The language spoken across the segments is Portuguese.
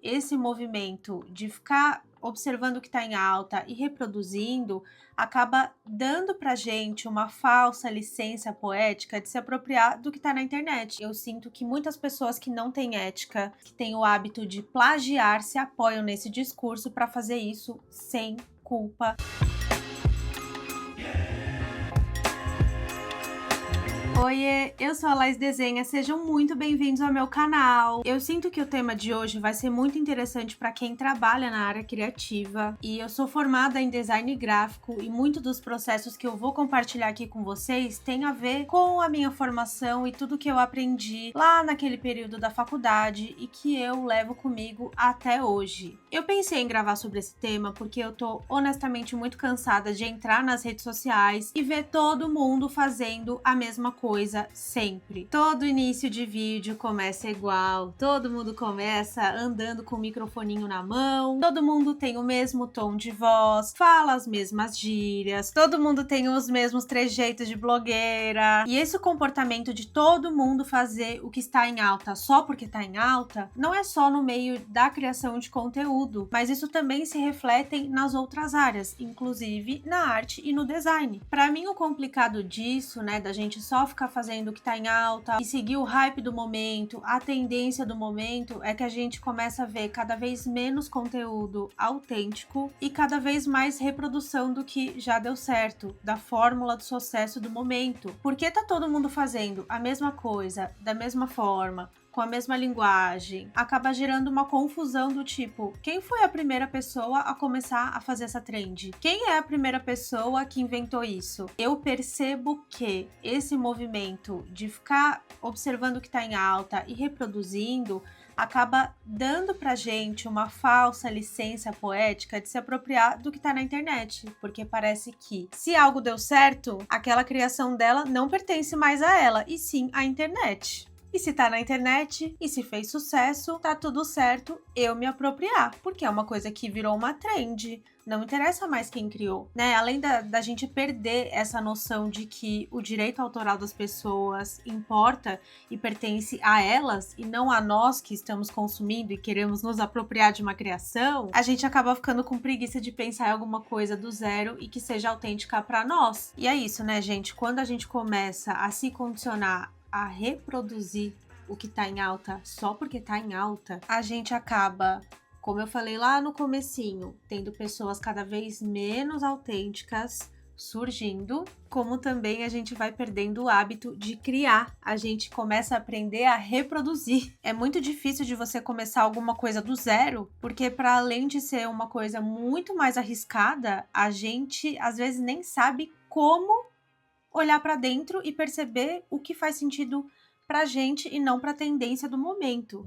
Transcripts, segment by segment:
esse movimento de ficar observando o que está em alta e reproduzindo acaba dando pra gente uma falsa licença poética de se apropriar do que está na internet. Eu sinto que muitas pessoas que não têm ética, que têm o hábito de plagiar, se apoiam nesse discurso para fazer isso sem culpa. Oiê, eu sou a Laís Desenha, sejam muito bem-vindos ao meu canal. Eu sinto que o tema de hoje vai ser muito interessante para quem trabalha na área criativa e eu sou formada em design gráfico e muito dos processos que eu vou compartilhar aqui com vocês tem a ver com a minha formação e tudo que eu aprendi lá naquele período da faculdade e que eu levo comigo até hoje. Eu pensei em gravar sobre esse tema porque eu tô honestamente muito cansada de entrar nas redes sociais e ver todo mundo fazendo a mesma coisa sempre. Todo início de vídeo começa igual, todo mundo começa andando com o microfoninho na mão, todo mundo tem o mesmo tom de voz, fala as mesmas gírias, todo mundo tem os mesmos trejeitos de blogueira. E esse comportamento de todo mundo fazer o que está em alta só porque está em alta, não é só no meio da criação de conteúdo, mas isso também se reflete nas outras áreas, inclusive na arte e no design. Para mim, o complicado disso, da gente só ficar fazendo o que tá em alta e seguir o hype do momento, a tendência do momento, é que a gente começa a ver cada vez menos conteúdo autêntico e cada vez mais reprodução do que já deu certo, da fórmula do sucesso do momento. Porque tá todo mundo fazendo a mesma coisa, da mesma forma, com a mesma linguagem, acaba gerando uma confusão do tipo, quem foi a primeira pessoa a começar a fazer essa trend? Quem é a primeira pessoa que inventou isso? Eu percebo que esse movimento de ficar observando o que está em alta e reproduzindo acaba dando pra gente uma falsa licença poética de se apropriar do que tá na internet, porque parece que se algo deu certo, aquela criação dela não pertence mais a ela, e sim à internet. E se tá na internet, e se fez sucesso, tá tudo certo eu me apropriar, porque é uma coisa que virou uma trend. Não interessa mais quem criou, Além da gente perder essa noção de que o direito autoral das pessoas importa e pertence a elas e não a nós que estamos consumindo e queremos nos apropriar de uma criação, a gente acaba ficando com preguiça de pensar em alguma coisa do zero e que seja autêntica pra nós. E é isso, gente? Quando a gente começa a se condicionar a reproduzir o que tá em alta só porque tá em alta, a gente acaba, como eu falei lá no comecinho, tendo pessoas cada vez menos autênticas surgindo, como também a gente vai perdendo o hábito de criar. A gente começa a aprender a reproduzir. É muito difícil de você começar alguma coisa do zero, porque para além de ser uma coisa muito mais arriscada, a gente às vezes nem sabe como olhar para dentro e perceber o que faz sentido pra gente e não pra tendência do momento.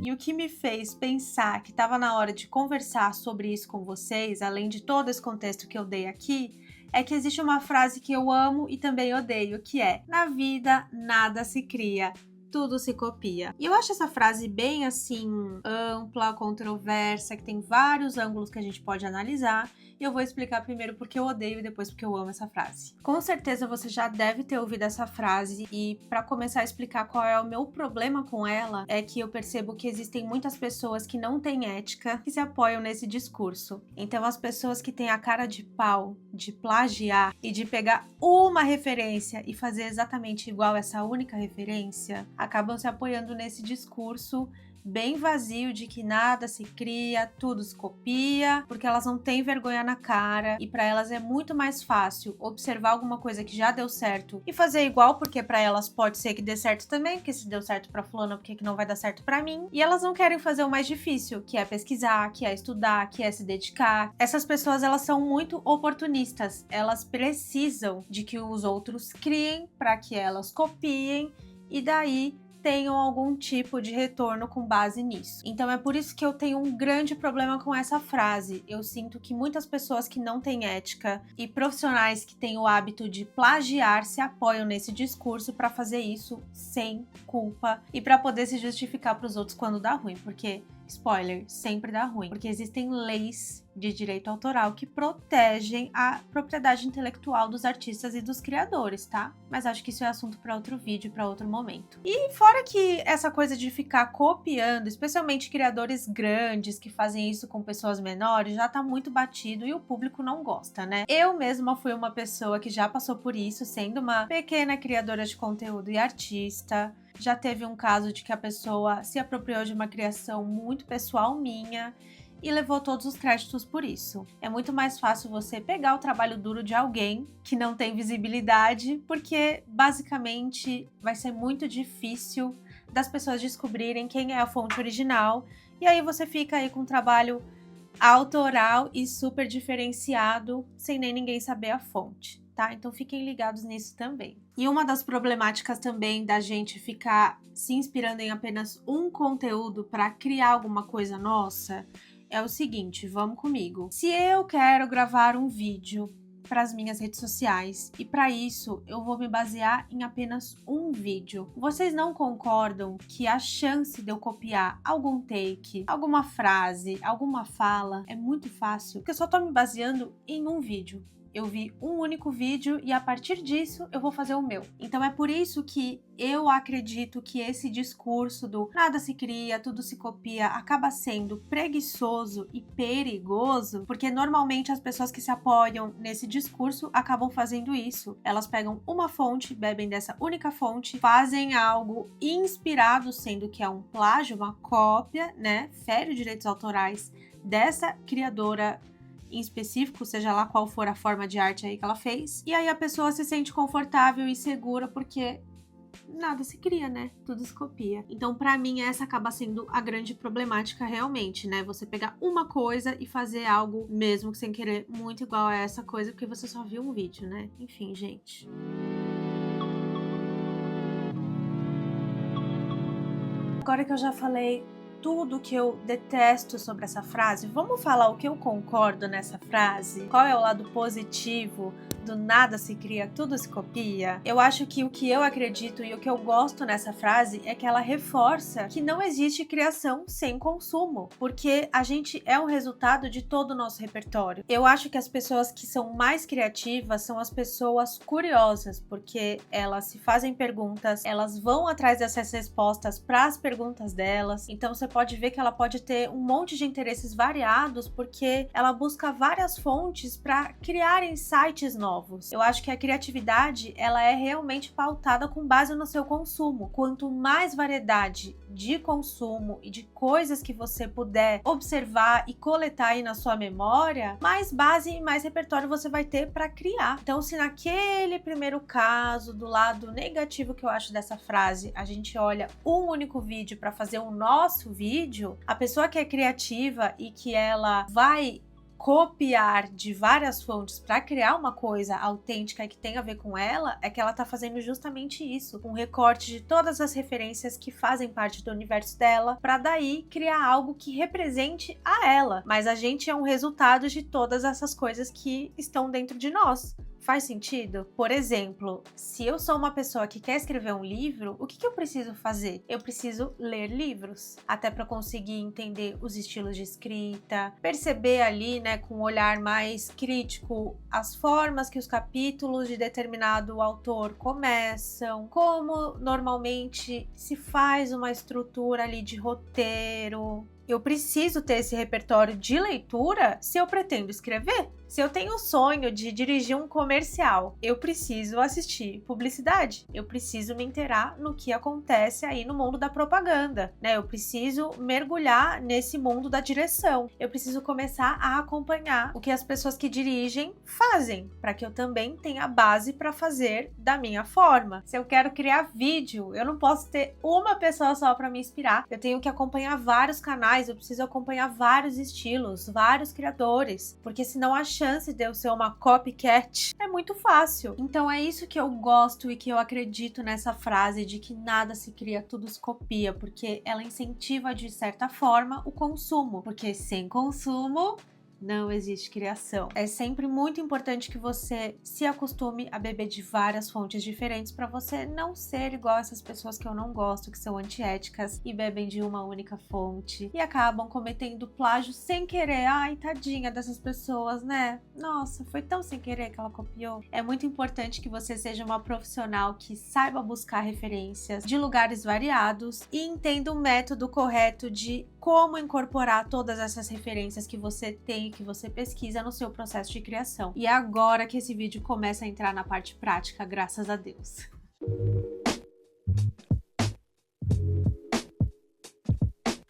E o que me fez pensar que estava na hora de conversar sobre isso com vocês, além de todo esse contexto que eu dei aqui, é que existe uma frase que eu amo e também odeio, que é: na vida nada se cria, tudo se copia. E eu acho essa frase bem assim, ampla, controversa, que tem vários ângulos que a gente pode analisar. E eu vou explicar primeiro porque eu odeio e depois porque eu amo essa frase. Com certeza você já deve ter ouvido essa frase e para começar a explicar qual é o meu problema com ela, é que eu percebo que existem muitas pessoas que não têm ética que se apoiam nesse discurso. Então as pessoas que têm a cara de pau de plagiar e de pegar uma referência e fazer exatamente igual essa única referência, acabam se apoiando nesse discurso bem vazio de que nada se cria, tudo se copia, porque elas não têm vergonha na cara e para elas é muito mais fácil observar alguma coisa que já deu certo e fazer igual, porque para elas pode ser que dê certo também, porque se deu certo para fulana, por que não vai dar certo para mim? E elas não querem fazer o mais difícil, que é pesquisar, que é estudar, que é se dedicar. Essas pessoas, elas são muito oportunistas, elas precisam de que os outros criem para que elas copiem e daí tenham algum tipo de retorno com base nisso. Então é por isso que eu tenho um grande problema com essa frase. Eu sinto que muitas pessoas que não têm ética e profissionais que têm o hábito de plagiar se apoiam nesse discurso para fazer isso sem culpa e para poder se justificar para os outros quando dá ruim, porque spoiler, sempre dá ruim, porque existem leis de direito autoral que protegem a propriedade intelectual dos artistas e dos criadores, tá? Mas acho que isso é assunto para outro vídeo, para outro momento. E fora que essa coisa de ficar copiando, especialmente criadores grandes que fazem isso com pessoas menores, já tá muito batido e o público não gosta, né? Eu mesma fui uma pessoa que já passou por isso, sendo uma pequena criadora de conteúdo e artista. Já teve um caso de que a pessoa se apropriou de uma criação muito pessoal minha e levou todos os créditos por isso. É muito mais fácil você pegar o trabalho duro de alguém que não tem visibilidade, porque basicamente vai ser muito difícil das pessoas descobrirem quem é a fonte original, e aí você fica aí com um trabalho autoral e super diferenciado, sem nem ninguém saber a fonte, tá? Então fiquem ligados nisso também. E uma das problemáticas também da gente ficar se inspirando em apenas um conteúdo para criar alguma coisa nossa é o seguinte, vamos comigo. Se eu quero gravar um vídeo para as minhas redes sociais e para isso eu vou me basear em apenas um vídeo, vocês não concordam que a chance de eu copiar algum take, alguma frase, alguma fala é muito fácil? Porque eu só tô me baseando em um vídeo. Eu vi um único vídeo e a partir disso eu vou fazer o meu. Então é por isso que eu acredito que esse discurso do nada se cria, tudo se copia, acaba sendo preguiçoso e perigoso, porque normalmente as pessoas que se apoiam nesse discurso acabam fazendo isso. Elas pegam uma fonte, bebem dessa única fonte, fazem algo inspirado, sendo que é um plágio, uma cópia, né? Fere os direitos autorais dessa criadora em específico, seja lá qual for a forma de arte aí que ela fez. E aí a pessoa se sente confortável e segura porque nada se cria, né? Tudo se copia. Então, pra mim, essa acaba sendo a grande problemática realmente, né? Você pegar uma coisa e fazer algo, mesmo que sem querer, muito igual a essa coisa, porque você só viu um vídeo, né? Enfim, gente. Agora que eu já falei tudo que eu detesto sobre essa frase, vamos falar o que eu concordo nessa frase? Qual é o lado positivo do nada se cria, tudo se copia? Eu acho que o que eu acredito e o que eu gosto nessa frase é que ela reforça que não existe criação sem consumo, porque a gente é um resultado de todo o nosso repertório. Eu acho que as pessoas que são mais criativas são as pessoas curiosas, porque elas se fazem perguntas, elas vão atrás dessas respostas para as perguntas delas. Então você pode ver que ela pode ter um monte de interesses variados, porque ela busca várias fontes para criar insights novos. Eu acho que a criatividade, ela é realmente pautada com base no seu consumo. Quanto mais variedade de consumo e de coisas que você puder observar e coletar aí na sua memória, mais base e mais repertório você vai ter para criar. Então, se naquele primeiro caso, do lado negativo que eu acho dessa frase, a gente olha um único vídeo para fazer o nosso vídeo, a pessoa que é criativa e que ela vai copiar de várias fontes para criar uma coisa autêntica e que tem a ver com ela, é que ela tá fazendo justamente isso, um recorte de todas as referências que fazem parte do universo dela, para daí criar algo que represente a ela. Mas a gente é um resultado de todas essas coisas que estão dentro de nós. Faz sentido? Por exemplo, se eu sou uma pessoa que quer escrever um livro, o que eu preciso fazer? Eu preciso ler livros, até para conseguir entender os estilos de escrita, perceber ali, né, com um olhar mais crítico, as formas que os capítulos de determinado autor começam, como normalmente se faz uma estrutura ali de roteiro. Eu preciso ter esse repertório de leitura se eu pretendo escrever. Se eu tenho o sonho de dirigir um comercial, eu preciso assistir publicidade. Eu preciso me inteirar no que acontece aí no mundo da propaganda, né? Eu preciso mergulhar nesse mundo da direção. Eu preciso começar a acompanhar o que as pessoas que dirigem fazem, para que eu também tenha base para fazer da minha forma. Se eu quero criar vídeo, eu não posso ter uma pessoa só para me inspirar. Eu tenho que acompanhar vários canais, eu preciso acompanhar vários estilos, vários criadores, porque senão a chance de eu ser uma copycat é muito fácil. Então é isso que eu gosto e que eu acredito nessa frase de que nada se cria, tudo se copia, porque ela incentiva de certa forma o consumo, porque sem consumo não existe criação. É sempre muito importante que você se acostume a beber de várias fontes diferentes para você não ser igual essas pessoas que eu não gosto, que são antiéticas e bebem de uma única fonte e acabam cometendo plágio sem querer. Ai, tadinha dessas pessoas, né? Nossa, foi tão sem querer que ela copiou. É muito importante que você seja uma profissional que saiba buscar referências de lugares variados e entenda o método correto de como incorporar todas essas referências que você tem e que você pesquisa no seu processo de criação. E é agora que esse vídeo começa a entrar na parte prática, graças a Deus.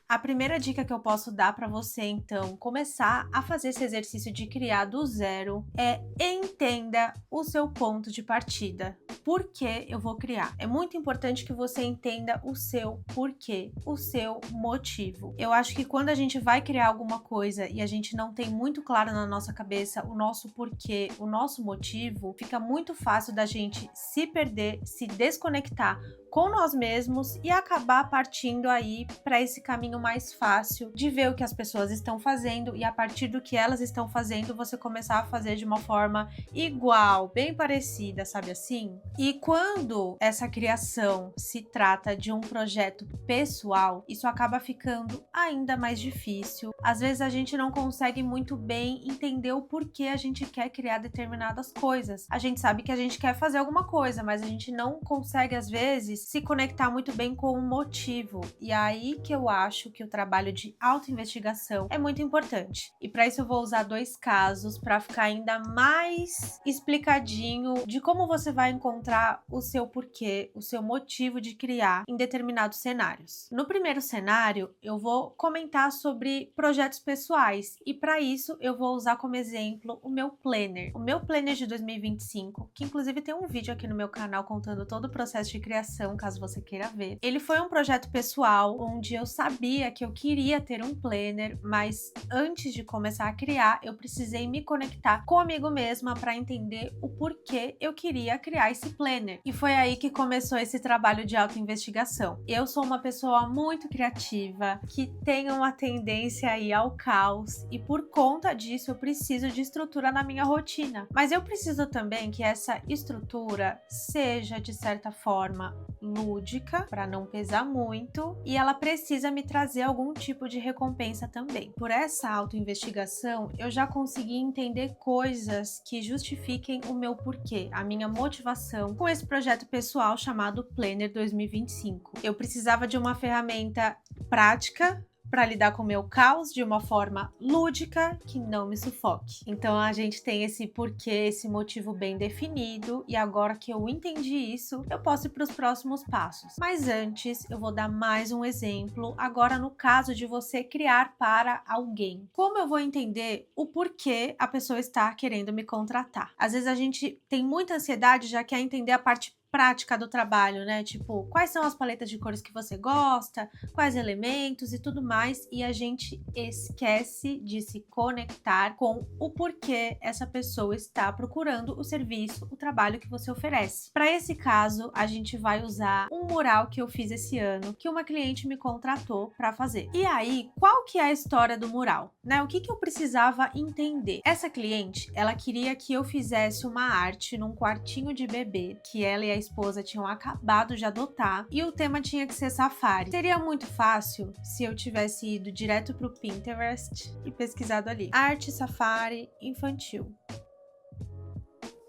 A primeira dica que eu posso dar para você, então, começar a fazer esse exercício de criar do zero é entenda o seu ponto de partida. Por que eu vou criar? É muito importante que você entenda o seu porquê, o seu motivo. Eu acho que quando a gente vai criar alguma coisa e a gente não tem muito claro na nossa cabeça o nosso porquê, o nosso motivo, fica muito fácil da gente se perder, se desconectar com nós mesmos e acabar partindo aí para esse caminho mais fácil de ver o que as pessoas estão fazendo e a partir do que elas estão fazendo você começar a fazer de uma forma igual, bem parecida, sabe assim? E quando essa criação se trata de um projeto pessoal, isso acaba ficando ainda mais difícil. Às vezes a gente não consegue muito bem entender o porquê a gente quer criar determinadas coisas. A gente sabe que a gente quer fazer alguma coisa, mas a gente não consegue às vezes se conectar muito bem com o motivo. E é aí que eu acho que o trabalho de autoinvestigação é muito importante. E para isso eu vou usar 2 casos para ficar ainda mais explicadinho de como você vai encontrar o seu porquê, o seu motivo de criar em determinados cenários. No primeiro cenário, eu vou comentar sobre projetos pessoais e para isso eu vou usar como exemplo o meu planner. O meu planner de 2025, que inclusive tem um vídeo aqui no meu canal contando todo o processo de criação, caso você queira ver. Ele foi um projeto pessoal onde eu sabia que eu queria ter um planner, mas antes de começar a criar, eu precisei me conectar comigo mesma para entender o porquê eu queria criar esse planner. E foi aí que começou esse trabalho de autoinvestigação. Eu sou uma pessoa muito criativa, que tem uma tendência aí ao caos e por conta disso eu preciso de estrutura na minha rotina. Mas eu preciso também que essa estrutura seja de certa forma lúdica, para não pesar muito, e ela precisa me trazer algum tipo de recompensa também. Por essa autoinvestigação, eu já consegui entender coisas que justifiquem o meu porquê, a minha motivação com esse projeto pessoal chamado Planner 2025. Eu precisava de uma ferramenta prática para lidar com o meu caos de uma forma lúdica que não me sufoque. Então a gente tem esse porquê, esse motivo bem definido e agora que eu entendi isso, eu posso ir para os próximos passos. Mas antes, eu vou dar mais um exemplo, agora no caso de você criar para alguém. Como eu vou entender o porquê a pessoa está querendo me contratar? Às vezes a gente tem muita ansiedade, já quer entender a parte prática do trabalho, né? Tipo, quais são as paletas de cores que você gosta, quais elementos e tudo mais, e a gente esquece de se conectar com o porquê essa pessoa está procurando o serviço, o trabalho que você oferece. Para esse caso, a gente vai usar um mural que eu fiz esse ano, que uma cliente me contratou para fazer. E aí, qual que é a história do mural, né? O que eu precisava entender? Essa cliente, ela queria que eu fizesse uma arte num quartinho de bebê, que ela e a esposa tinham acabado de adotar, e o tema tinha que ser safari. Seria muito fácil se eu tivesse ido direto pro Pinterest e pesquisado ali arte safari infantil.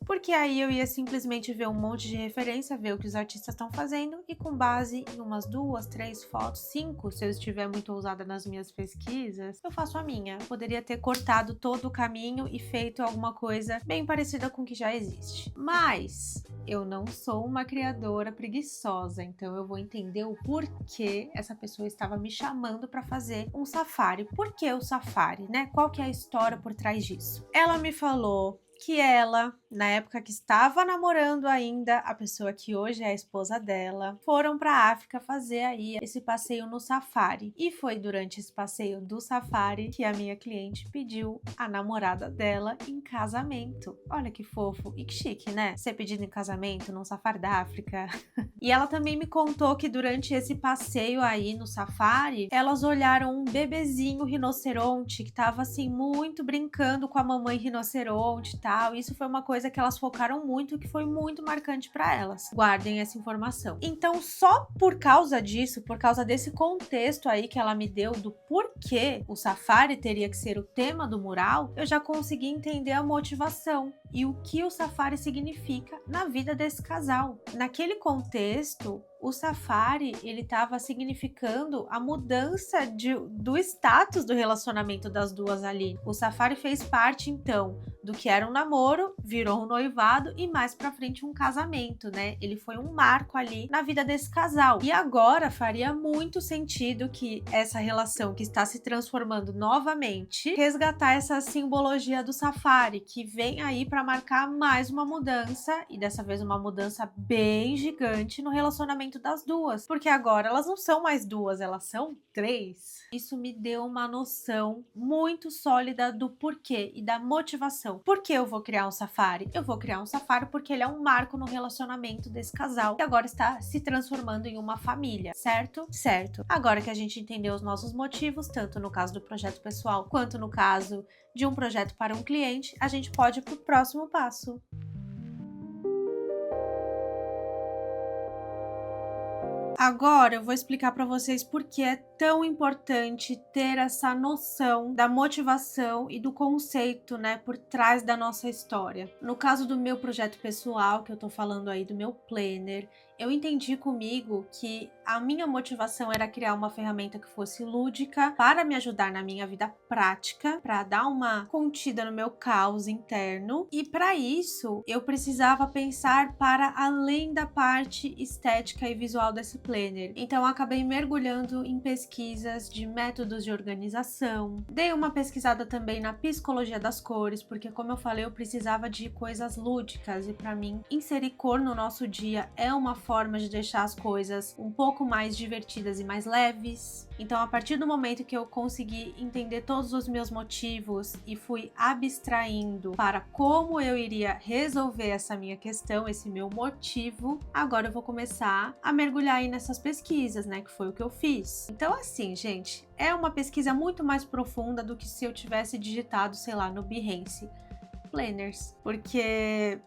Porque aí eu ia simplesmente ver um monte de referência, ver o que os artistas estão fazendo e com base em umas 2, 3 fotos, 5, se eu estiver muito ousada nas minhas pesquisas, eu faço a minha. Poderia ter cortado todo o caminho e feito alguma coisa bem parecida com o que já existe. Mas eu não sou uma criadora preguiçosa, então eu vou entender o porquê essa pessoa estava me chamando para fazer um safari. Por que o safari, né? Qual que é a história por trás disso? Ela me falou que ela, na época que estava namorando ainda, a pessoa que hoje é a esposa dela, foram para a África fazer aí esse passeio no safari. E foi durante esse passeio do safari que a minha cliente pediu a namorada dela em casamento. Olha que fofo e que chique, né? Ser pedido em casamento num safari da África. E ela também me contou que durante esse passeio aí no safari, elas olharam um bebezinho rinoceronte que tava assim muito brincando com a mamãe rinoceronte e tal. Isso foi uma coisa que elas focaram muito, que foi muito marcante para elas. Guardem essa informação. Então, só por causa disso, por causa desse contexto aí que ela me deu do porquê o safari teria que ser o tema do mural, eu já consegui entender a motivação e o que o safari significa na vida desse casal. Naquele contexto, o safari, ele estava significando a mudança do status do relacionamento das duas ali. O safari fez parte, então, do que era um namoro, virou um noivado e mais pra frente um casamento, né? Ele foi um marco ali na vida desse casal. E agora faria muito sentido que essa relação que está se transformando novamente, resgatar essa simbologia do safari, que vem aí para marcar mais uma mudança, e dessa vez uma mudança bem gigante no relacionamento das duas, porque agora elas não são mais duas, elas são três. Isso me deu uma noção muito sólida do porquê e da motivação. Por que eu vou criar um safari? Eu vou criar um safari porque ele é um marco no relacionamento desse casal que agora está se transformando em uma família, certo? Certo. Agora que a gente entendeu os nossos motivos, tanto no caso do projeto pessoal quanto no caso de um projeto para um cliente, a gente pode ir para o próximo passo. Agora eu vou explicar para vocês por que é tão importante ter essa noção da motivação e do conceito, né, por trás da nossa história. No caso do meu projeto pessoal, que eu tô falando aí do meu planner, eu entendi comigo que a minha motivação era criar uma ferramenta que fosse lúdica para me ajudar na minha vida prática, para dar uma contida no meu caos interno. E para isso, eu precisava pensar para além da parte estética e visual desse planner. Então, eu acabei mergulhando em pesquisas de métodos de organização. Dei uma pesquisada também na psicologia das cores, porque como eu falei, eu precisava de coisas lúdicas e para mim, inserir cor no nosso dia é uma forma de deixar as coisas um pouco mais divertidas e mais leves. Então, a partir do momento que eu consegui entender todos os meus motivos e fui abstraindo para como eu iria resolver essa minha questão, esse meu motivo, agora eu vou começar a mergulhar aí nessas pesquisas, né, que foi o que eu fiz. Então, assim, gente, é uma pesquisa muito mais profunda do que se eu tivesse digitado, sei lá, no Behance Planners, porque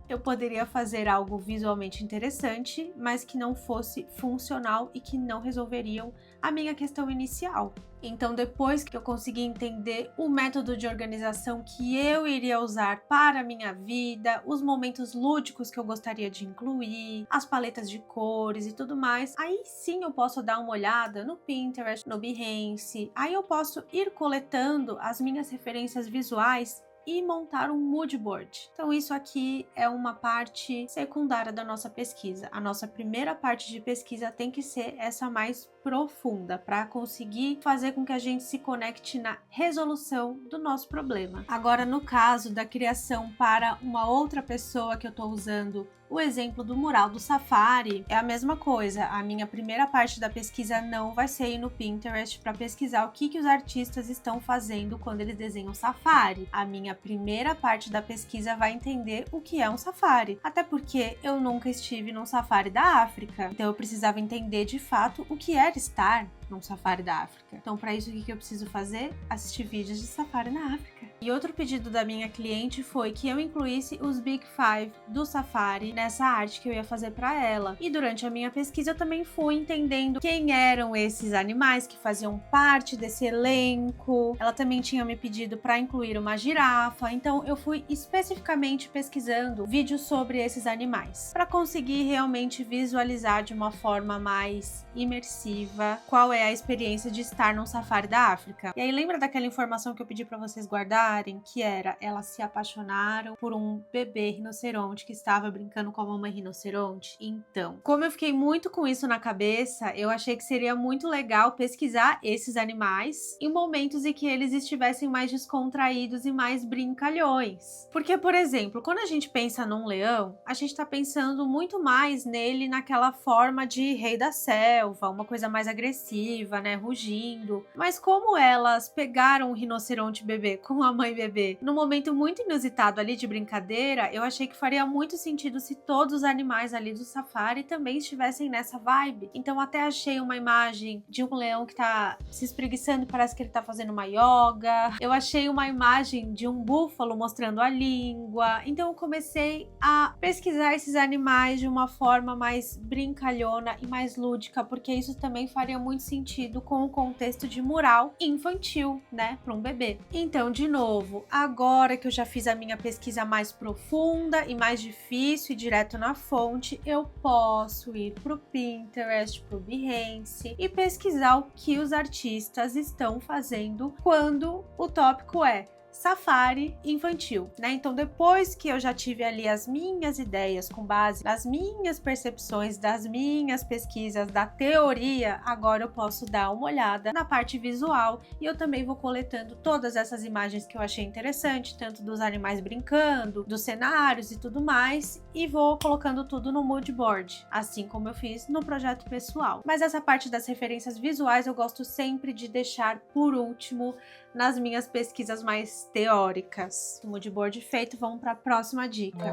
eu poderia fazer algo visualmente interessante, mas que não fosse funcional e que não resolveriam a minha questão inicial. Então, depois que eu consegui entender o método de organização que eu iria usar para a minha vida, os momentos lúdicos que eu gostaria de incluir, as paletas de cores e tudo mais, aí sim eu posso dar uma olhada no Pinterest, no Behance, aí eu posso ir coletando as minhas referências visuais e montar um mood board. Então isso aqui é uma parte secundária da nossa pesquisa. A nossa primeira parte de pesquisa tem que ser essa mais profunda, para conseguir fazer com que a gente se conecte na resolução do nosso problema. Agora, no caso da criação para uma outra pessoa, que eu estou usando o exemplo do mural do safari, é a mesma coisa. A minha primeira parte da pesquisa não vai ser ir no Pinterest para pesquisar o que os artistas estão fazendo quando eles desenham safari. A minha primeira parte da pesquisa vai entender o que é um safari, até porque eu nunca estive num safari da África, então eu precisava entender de fato o que era estar num safari da África. Então, para isso, o que eu preciso fazer? Assistir vídeos de safari na África. E outro pedido da minha cliente foi que eu incluísse os Big Five do safari nessa arte que eu ia fazer para ela. E durante a minha pesquisa, eu também fui entendendo quem eram esses animais que faziam parte desse elenco. Ela também tinha me pedido para incluir uma girafa. Então, eu fui especificamente pesquisando vídeos sobre esses animais, para conseguir realmente visualizar de uma forma mais imersiva qual é a experiência de estar num safari da África. E aí, lembra daquela informação que eu pedi para vocês guardarem? contarem que elas se apaixonaram por um bebê rinoceronte que estava brincando com a mamãe rinoceronte. Então, como eu fiquei muito com isso na cabeça, eu achei que seria muito legal pesquisar esses animais em momentos em que eles estivessem mais descontraídos e mais brincalhões. Porque, por exemplo, quando a gente pensa num leão, a gente tá pensando muito mais nele naquela forma de rei da selva, uma coisa mais agressiva, né, rugindo. Mas como elas pegaram o rinoceronte bebê com a mãe bebê num momento muito inusitado ali de brincadeira, eu achei que faria muito sentido se todos os animais ali do safari também estivessem nessa vibe. Então até achei uma imagem de um leão que tá se espreguiçando, parece que ele tá fazendo uma yoga. Eu achei uma imagem de um búfalo mostrando a língua. Então eu comecei a pesquisar esses animais de uma forma mais brincalhona e mais lúdica, porque isso também faria muito sentido com o contexto de mural infantil, né, para um bebê. Então, de novo, agora que eu já fiz a minha pesquisa mais profunda e mais difícil e direto na fonte, eu posso ir pro Pinterest, pro Behance e pesquisar o que os artistas estão fazendo quando o tópico é safari infantil, né? Então, depois que eu já tive ali as minhas ideias com base nas minhas percepções, das minhas pesquisas, da teoria, agora eu posso dar uma olhada na parte visual e eu também vou coletando todas essas imagens que eu achei interessante, tanto dos animais brincando, dos cenários e tudo mais, e vou colocando tudo no mood board, assim como eu fiz no projeto pessoal. Mas essa parte das referências visuais eu gosto sempre de deixar por último nas minhas pesquisas mais teóricas. O mood board feito, vamos para a próxima dica.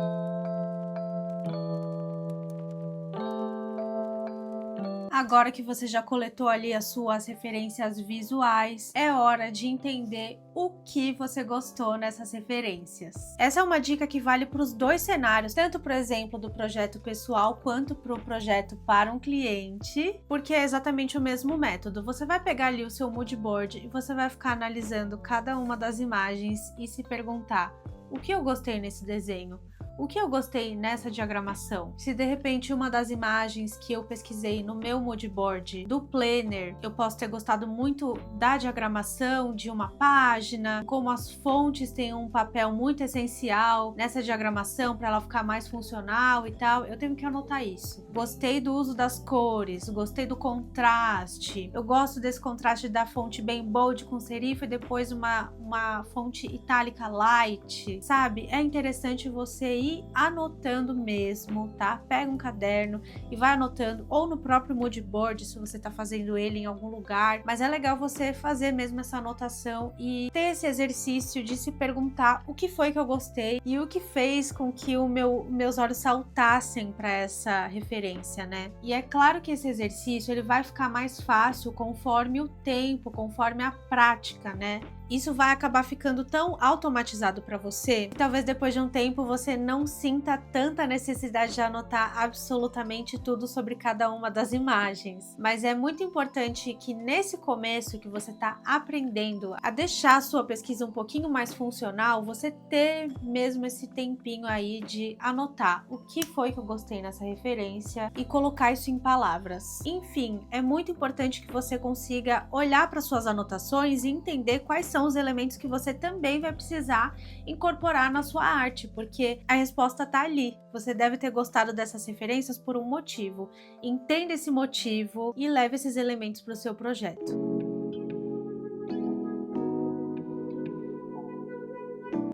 Agora que você já coletou ali as suas referências visuais, é hora de entender o que você gostou nessas referências. Essa é uma dica que vale para os dois cenários, tanto por exemplo do projeto pessoal quanto para o projeto para um cliente, porque é exatamente o mesmo método. Você vai pegar ali o seu mood board e você vai ficar analisando cada uma das imagens e se perguntar: o que eu gostei nesse desenho? O que eu gostei nessa diagramação? Se de repente uma das imagens que eu pesquisei no meu mood board do planner, eu posso ter gostado muito da diagramação de uma página, como as fontes têm um papel muito essencial nessa diagramação para ela ficar mais funcional e tal, eu tenho que anotar isso. Gostei do uso das cores, gostei do contraste, eu gosto desse contraste da fonte bem bold com serif e depois uma fonte itálica light, sabe? É interessante você ir anotando mesmo, tá? Pega um caderno e vai anotando, ou no próprio mood board, se você tá fazendo ele em algum lugar, mas é legal você fazer mesmo essa anotação e ter esse exercício de se perguntar o que foi que eu gostei e o que fez com que meus olhos saltassem para essa referência, né? E é claro que esse exercício ele vai ficar mais fácil conforme o tempo, conforme a prática, né? Isso vai acabar ficando tão automatizado para você, que talvez depois de um tempo você não sinta tanta necessidade de anotar absolutamente tudo sobre cada uma das imagens. Mas é muito importante que nesse começo que você está aprendendo a deixar a sua pesquisa um pouquinho mais funcional, você ter mesmo esse tempinho aí de anotar o que foi que eu gostei nessa referência e colocar isso em palavras. Enfim, é muito importante que você consiga olhar para suas anotações e entender quais são os elementos que você também vai precisar incorporar na sua arte, porque a resposta tá ali. Você deve ter gostado dessas referências por um motivo. Entenda esse motivo e leve esses elementos para o seu projeto.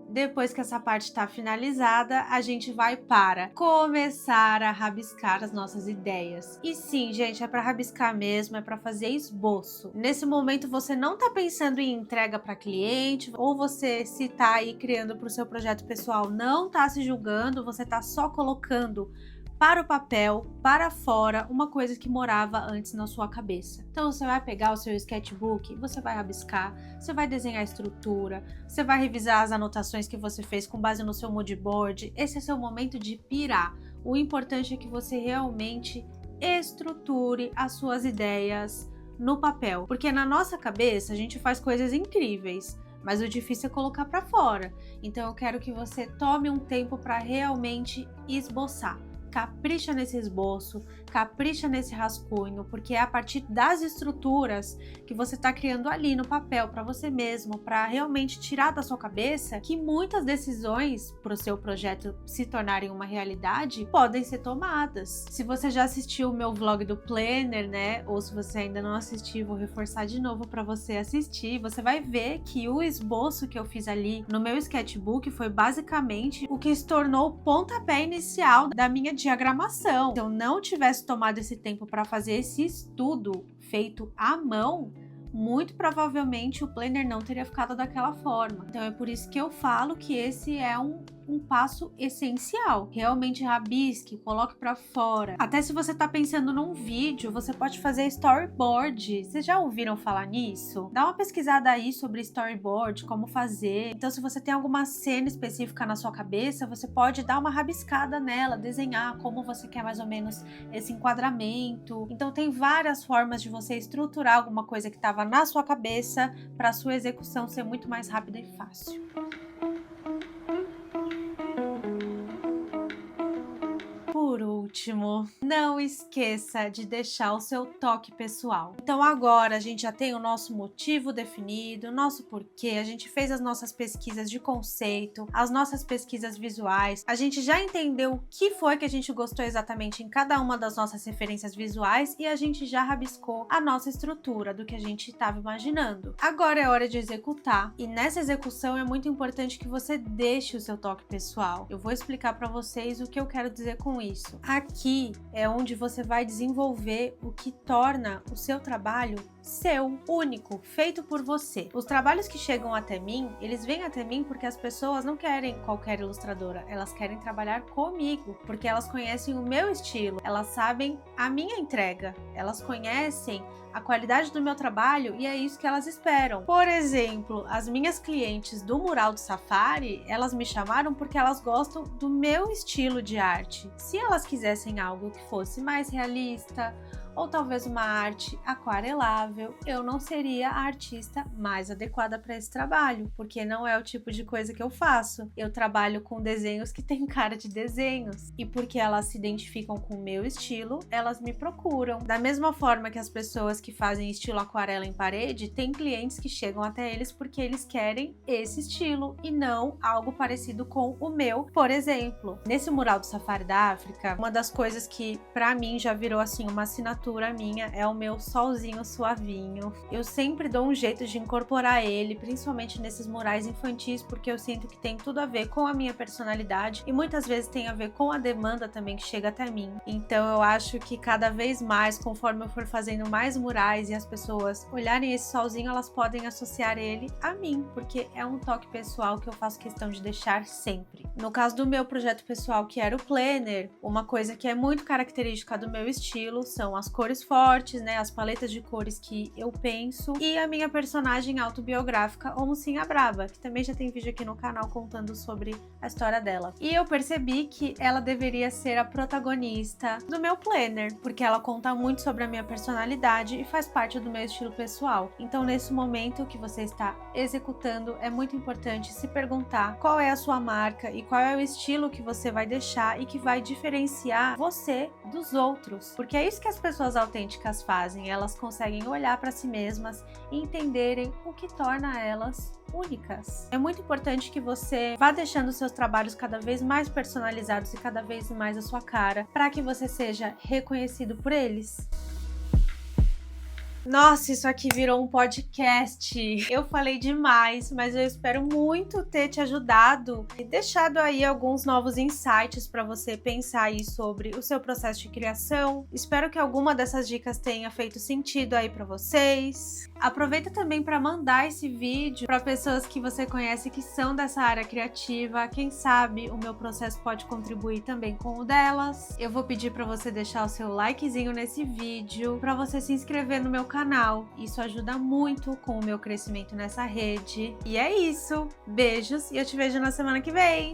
Depois que essa parte está finalizada, a gente vai para começar a rabiscar as nossas ideias. E sim, gente, é para rabiscar mesmo, é para fazer esboço. Nesse momento você não está pensando em entrega para cliente, ou você se está aí criando para o seu projeto pessoal, não está se julgando, você está só colocando para o papel, para fora, uma coisa que morava antes na sua cabeça. Então você vai pegar o seu sketchbook, você vai rabiscar, você vai desenhar a estrutura, você vai revisar as anotações que você fez com base no seu mood board. Esse é seu momento de pirar. O importante é que você realmente estruture as suas ideias no papel, porque na nossa cabeça a gente faz coisas incríveis, mas o difícil é colocar para fora. Então eu quero que você tome um tempo para realmente esboçar. capricha nesse esboço, capricha nesse rascunho, porque é a partir das estruturas que você está criando ali no papel para você mesmo, para realmente tirar da sua cabeça que muitas decisões para o seu projeto se tornarem uma realidade podem ser tomadas. Se você já assistiu o meu vlog do Planner, né, ou se você ainda não assistiu, vou reforçar de novo para você assistir, você vai ver que o esboço que eu fiz ali no meu sketchbook foi basicamente o que se tornou o pontapé inicial da minha diagramação. Se eu não tivesse tomado esse tempo para fazer esse estudo feito à mão, muito provavelmente o planner não teria ficado daquela forma. Então é por isso que eu falo que esse é um passo essencial. Realmente rabisque, coloque para fora. Até se você tá pensando num vídeo, você pode fazer storyboard. Vocês já ouviram falar nisso? Dá uma pesquisada aí sobre storyboard, como fazer. Então, se você tem alguma cena específica na sua cabeça, você pode dar uma rabiscada nela, desenhar como você quer mais ou menos esse enquadramento. Então, tem várias formas de você estruturar alguma coisa que estava na sua cabeça para sua execução ser muito mais rápida e fácil. Por último, não esqueça de deixar o seu toque pessoal. Então agora a gente já tem o nosso motivo definido, o nosso porquê, a gente fez as nossas pesquisas de conceito, as nossas pesquisas visuais, a gente já entendeu o que foi que a gente gostou exatamente em cada uma das nossas referências visuais e a gente já rabiscou a nossa estrutura do que a gente estava imaginando. Agora é hora de executar e nessa execução é muito importante que você deixe o seu toque pessoal. Eu vou explicar para vocês o que eu quero dizer com isso. Aqui é onde você vai desenvolver o que torna o seu trabalho seu, único, feito por você. Os trabalhos que chegam até mim, eles vêm até mim porque as pessoas não querem qualquer ilustradora, elas querem trabalhar comigo, porque elas conhecem o meu estilo, elas sabem a minha entrega, elas conhecem a qualidade do meu trabalho e é isso que elas esperam. Por exemplo, as minhas clientes do Mural do Safari, elas me chamaram porque elas gostam do meu estilo de arte. Se elas quisessem algo que fosse mais realista, ou talvez uma arte aquarelável, eu não seria a artista mais adequada para esse trabalho, porque não é o tipo de coisa que eu faço. Eu trabalho com desenhos que têm cara de desenhos, e porque elas se identificam com o meu estilo, elas me procuram. Da mesma forma que as pessoas que fazem estilo aquarela em parede, tem clientes que chegam até eles porque eles querem esse estilo e não algo parecido com o meu. Por exemplo, nesse mural do Safari da África, uma das coisas que para mim já virou assim uma assinatura minha é o meu solzinho suavinho. Eu sempre dou um jeito de incorporar ele, principalmente nesses murais infantis, porque eu sinto que tem tudo a ver com a minha personalidade e muitas vezes tem a ver com a demanda também que chega até mim. Então eu acho que cada vez mais, conforme eu for fazendo mais murais e as pessoas olharem esse solzinho, elas podem associar ele a mim, porque é um toque pessoal que eu faço questão de deixar sempre. No caso do meu projeto pessoal, que era o Planner, uma coisa que é muito característica do meu estilo são as cores fortes, né, as paletas de cores que eu penso e a minha personagem autobiográfica, O Mocinha Braba, que também já tem vídeo aqui no canal contando sobre a história dela. E eu percebi que ela deveria ser a protagonista do meu planner, porque ela conta muito sobre a minha personalidade e faz parte do meu estilo pessoal. Então, nesse momento que você está executando, é muito importante se perguntar qual é a sua marca e qual é o estilo que você vai deixar e que vai diferenciar você dos outros, porque é isso que as pessoas autênticas fazem, elas conseguem olhar para si mesmas e entenderem o que torna elas únicas. É muito importante que você vá deixando seus trabalhos cada vez mais personalizados e cada vez mais a sua cara, para que você seja reconhecido por eles. Nossa, isso aqui virou um podcast. Eu falei demais, mas eu espero muito ter te ajudado e deixado aí alguns novos insights para você pensar aí sobre o seu processo de criação. Espero que alguma dessas dicas tenha feito sentido aí para vocês. Aproveita também para mandar esse vídeo para pessoas que você conhece que são dessa área criativa. Quem sabe o meu processo pode contribuir também com o delas. Eu vou pedir para você deixar o seu likezinho nesse vídeo, para você se inscrever no meu canal. Isso ajuda muito com o meu crescimento nessa rede. E é isso. Beijos e eu te vejo na semana que vem.